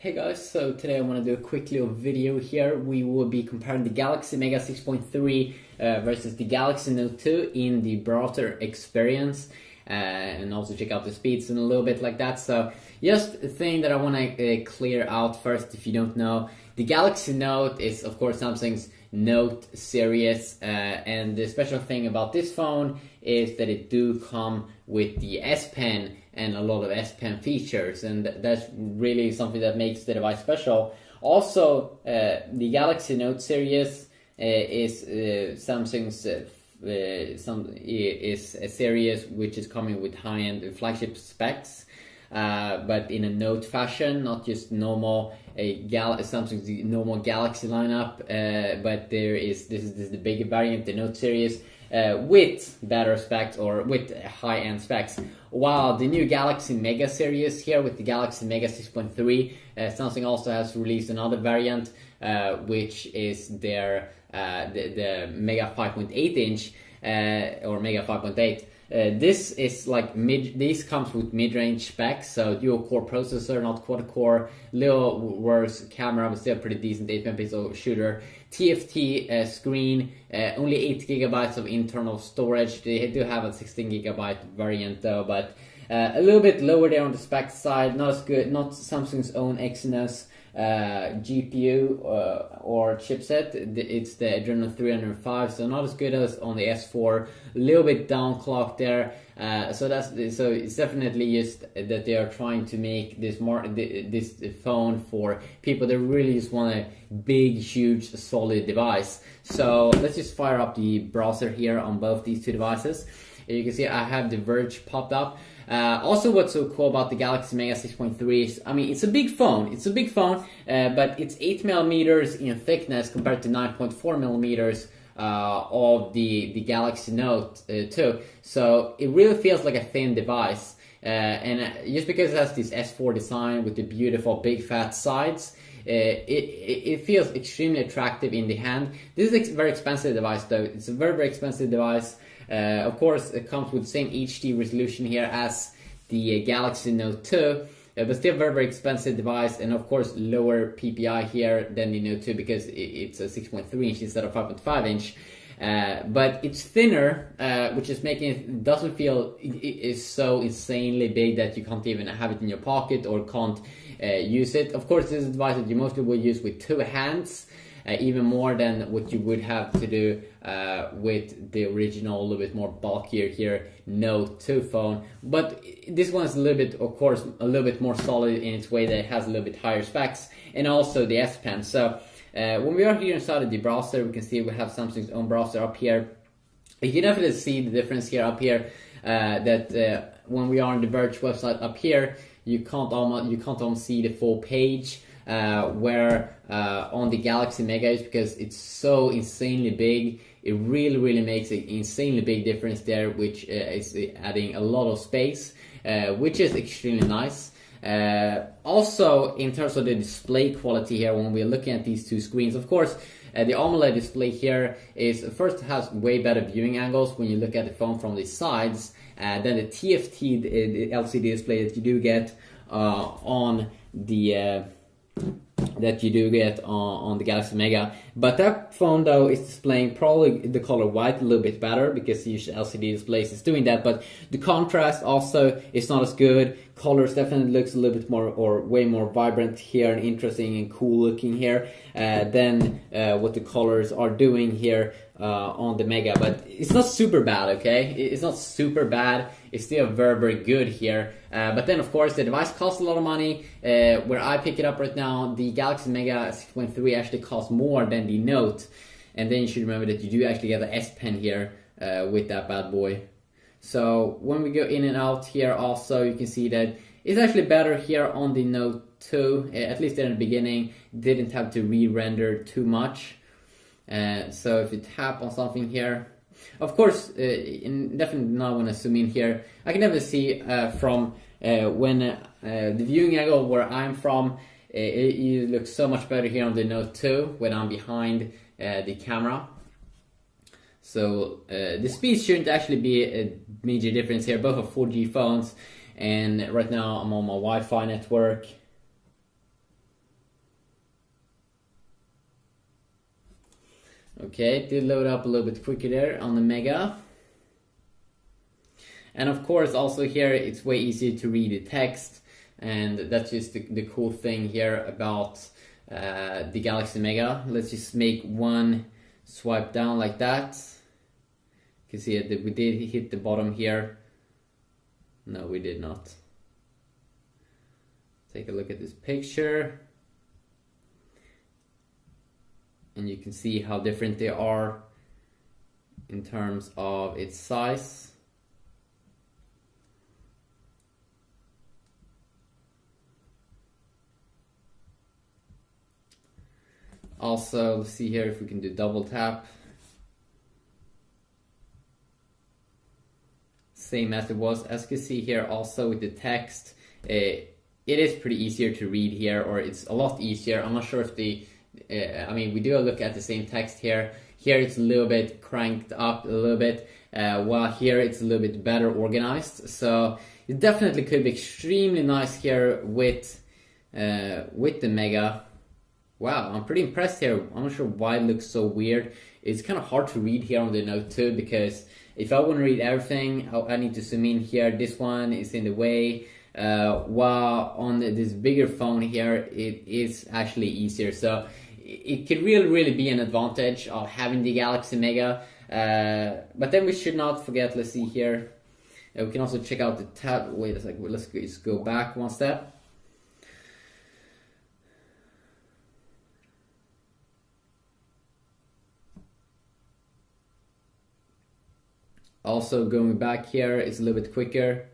Hey guys, so today I want to do a quick little video here. We will be comparing the Galaxy Mega 6.3 versus the Galaxy Note 2 in the browser experience, and also check out the speeds and a little bit like that. So just a thing that I want to clear out first, if you don't know, the Galaxy Note is of course Samsung's Note series, and the special thing about this phone is that it do come with the S Pen and a lot of S Pen features, and that's really something that makes the device special. Also, the Galaxy Note series is Samsung's is a series which is coming with high-end flagship specs, but in a Note fashion, not just normal Samsung's normal Galaxy lineup, but this is the bigger variant, the Note series, with better specs or with high-end specs. While the new Galaxy Mega series here with the Galaxy Mega 6.3, Samsung also has released another variant, which is their the Mega 5.8 inch or Mega 5.8. This is like this comes with mid-range specs, so dual-core processor, not quad-core, little worse camera, but still pretty decent 8-megapixel shooter. TFT screen, only 8 gigabytes of internal storage. They do have a 16 gigabyte variant though, but a little bit lower there on the spec side. Not as good, not Samsung's own Exynos GPU or chipset. It's the Adreno 305, so not as good as on the S4. A little bit downclocked there. So it's definitely just that they are trying to make this this phone for people that really just want a big, huge, solid device. So let's just fire up the browser here on both these two devices. You can see I have the Verge popped up. Also, what's so cool about the Galaxy Mega 6.3 is, I mean, it's a big phone. It's a big phone, but it's 8 millimeters in thickness compared to 9.4 millimeters of the Galaxy Note 2. So it really feels like a thin device. And just because it has this S4 design with the beautiful big fat sides, it feels extremely attractive in the hand. This is a very expensive device though. It's a very expensive device. Of course, it comes with the same HD resolution here as the Galaxy Note 2, but still very expensive device, and of course lower PPI here than the Note 2 because it's a 6.3 inch instead of 5.5 inch. But it's thinner, which is making it doesn't feel is so insanely big that you can't even have it in your pocket or can't use it. Of course, this is a device that you mostly will use with two hands. Even more than what you would have to do with the original, a little bit more bulkier here Note 2 phone. But this one is a little bit, of course, a little bit more solid in its way that it has a little bit higher specs, and also the S Pen. So when we are here inside of the browser, we can see we have Samsung's own browser up here. You can definitely see the difference here up here, that when we are on the Verge website up here, you can't almost see the full page. Where on the Galaxy Mega is, because it's so insanely big, it really makes an insanely big difference there, which is adding a lot of space, which is extremely nice. Also, in terms of the display quality here, when we're looking at these two screens, of course, the AMOLED display here has way better viewing angles when you look at the phone from the sides than the TFT, the LCD display that you do get on the on the Galaxy Mega. But that phone though is displaying probably the color white a little bit better because usually LCD displays is doing that, but the contrast also is not as good. Colors definitely looks a little bit more or way more vibrant here and interesting and cool looking here than what the colors are doing here on the Mega. But it's not super bad, okay? It's not super bad. It's still very good here. But then of course the device costs a lot of money. Where I pick it up right now, the Galaxy Mega 6.3 actually costs more than the Note. And then you should remember that you do actually get the S Pen here with that bad boy. So when we go in and out here also, you can see that it's actually better here on the Note 2, at least in the beginning. Didn't have to re-render too much. So if you tap on something here, of course, definitely not when I zoom in here, I can never see from when the viewing angle where I'm from, it looks so much better here on the Note 2 when I'm behind the camera. So the speed shouldn't actually be a major difference here. Both are 4G phones, and right now I'm on my Wi-Fi network. Okay, it did load up a little bit quicker there on the Mega. And of course, also here, it's way easier to read the text. And that's just the cool thing here about the Galaxy Mega. Let's just make one swipe down like that. You can see that we did hit the bottom here. No, we did not. Take a look at this picture. And you can see how different they are in terms of its size. Also, let's see here if we can do double tap. Same as it was. As you can see here also with the text, it is pretty easier to read here, or it's a lot easier. I'm not sure if I mean, we do a look at the same text here. Here it's a little bit cranked up a little bit, while here it's a little bit better organized. So it definitely could be extremely nice here with the Mega. Wow, I'm pretty impressed here. I'm not sure why it looks so weird. It's kind of hard to read here on the Note 2 because if I want to read everything, I need to zoom in here. This one is in the way. While on this bigger phone here, it is actually easier. So it could really be an advantage of having the Galaxy Mega. But then we should not forget, let's see here. We can also check out the tab. Wait a second, let's just go back one step. Also going back here, it's a little bit quicker.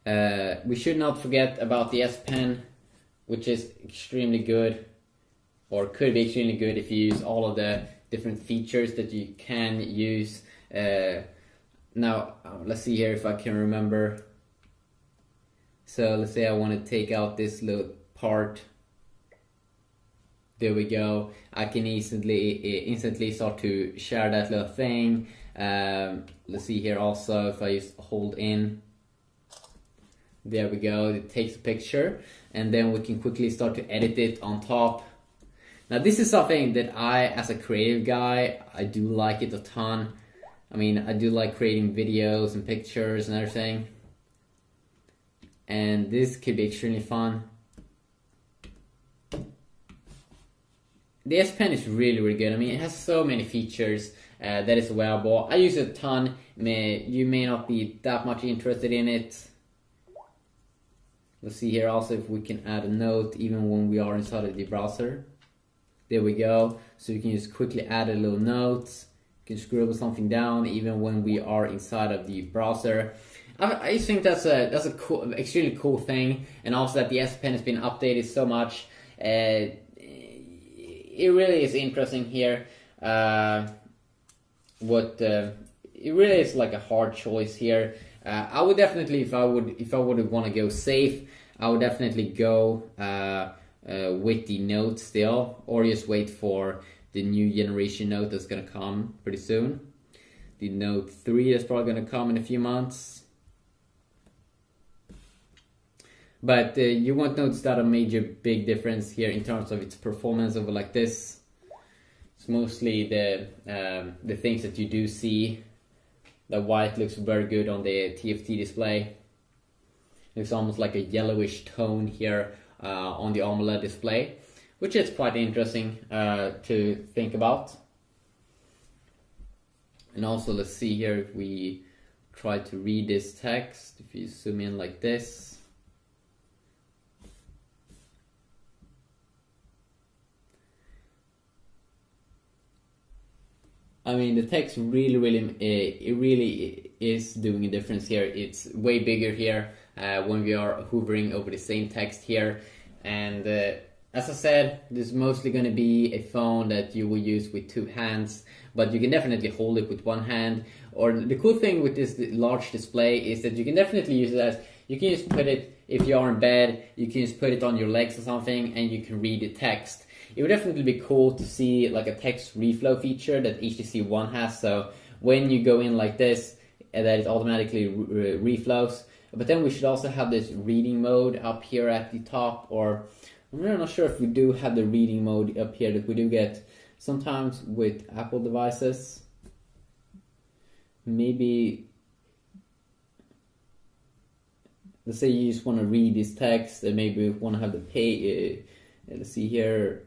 We should not forget about the S Pen, which is extremely good, or could be extremely good if you use all of the different features that you can use. Now, let's see here if I can remember. So let's say I want to take out this little part. There we go. I can instantly start to share that little thing. Let's see here also if I just hold in. There we go. It takes a picture, and then we can quickly start to edit it on top. Now this is something that I, as a creative guy, I do like it a ton. I mean, I do like creating videos and pictures and everything. And this could be extremely fun. The S Pen is really good. I mean, it has so many features that is wearable. I use it a ton. You may not be that much interested in it. Let's see here also if we can add a note even when we are inside of the browser. There we go. So you can just quickly add a little note. You can scribble something down even when we are inside of the browser. I think that's a cool, extremely cool thing, and also that the S Pen has been updated so much. It really is interesting here. It really is like a hard choice here. I would definitely, if I would want to go safe, I would definitely go with the Note still, or just wait for the new generation Note that's gonna come pretty soon. The Note 3 is probably gonna come in a few months. But you won't notice that a major big difference here in terms of its performance over like this. It's mostly the things that you do see. The white looks very good on the TFT display. Looks almost like a yellowish tone here on the AMOLED display, which is quite interesting to think about. And also, let's see here if we try to read this text. If you zoom in like this. I mean, the text really is doing a difference here. It's way bigger here when we are hovering over the same text here. And as I said, this is mostly going to be a phone that you will use with two hands, but you can definitely hold it with one hand. Or the cool thing with this large display is that you can definitely use it as, you can just put it, if you are in bed, you can just put it on your legs or something and you can read the text. It would definitely be cool to see like a text reflow feature that HTC One has. So when you go in like this, that it automatically reflows. But then we should also have this reading mode up here at the top, or I'm really not sure if we do have the reading mode up here that we do get sometimes with Apple devices. Maybe, let's say you just want to read this text, and maybe you want to have the page. Let's see here,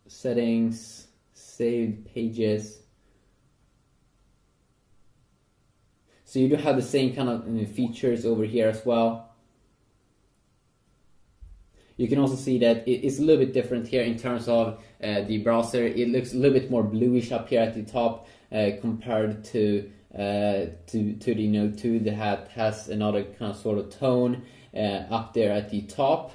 settings, saved pages. So you do have the same kind of features over here as well. You can also see that it's a little bit different here in terms of the browser. It looks a little bit more bluish up here at the top compared to the Note 2 that has another kind of sort of tone up there at the top.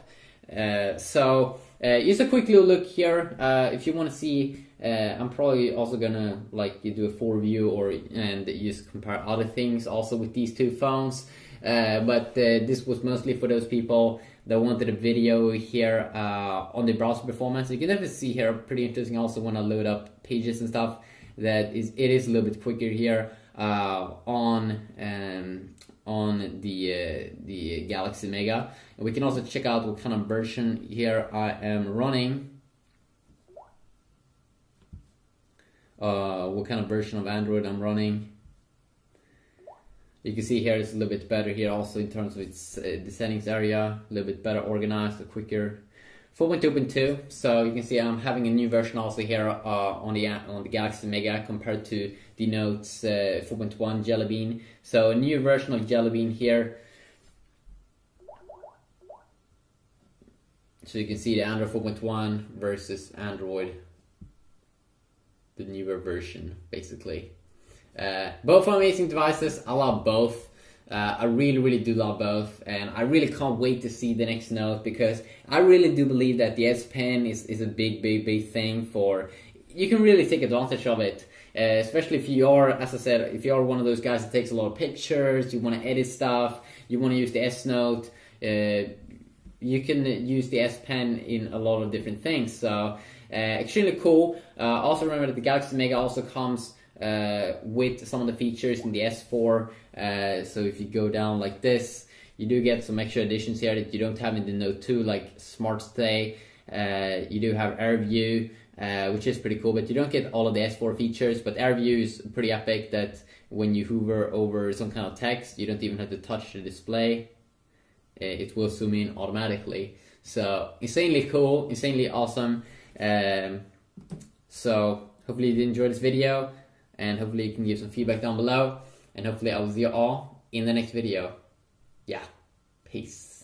So just a quick little look here. If you want to see, I'm probably also gonna do a full review and just compare other things also with these two phones. But this was mostly for those people that wanted a video here on the browser performance. You can definitely see here, pretty interesting also when I load up pages and stuff, that it is a little bit quicker here on the Galaxy Mega. And we can also check out what kind of version here I am running. What kind of version of Android I'm running. You can see here it's a little bit better here also in terms of its the settings area, a little bit better organized, quicker. 4.2.2, so you can see I'm having a new version also here on the Galaxy Mega compared to the Note's 4.1 Jelly Bean. So a new version of Jelly Bean here. So you can see the Android 4.1 versus Android, the newer version, basically. Both are amazing devices. I love both. I really do love both, and I really can't wait to see the next Note, because I really do believe that the S Pen is a big thing for. You can really take advantage of it, especially if you are, as I said, if you are one of those guys that takes a lot of pictures, you want to edit stuff, you want to use the S Note. You can use the S Pen in a lot of different things. So extremely cool. Also remember that the Galaxy Mega also comes with some of the features in the S4. So if you go down like this, you do get some extra additions here that you don't have in the Note 2, like Smart Stay. You do have Air View, which is pretty cool, but you don't get all of the S4 features. But Air View is pretty epic, that when you hover over some kind of text, you don't even have to touch the display. It will zoom in automatically. So insanely cool, insanely awesome. So hopefully you did enjoy this video, and hopefully you can give some feedback down below, and hopefully I will see you all in the next video. Yeah, peace.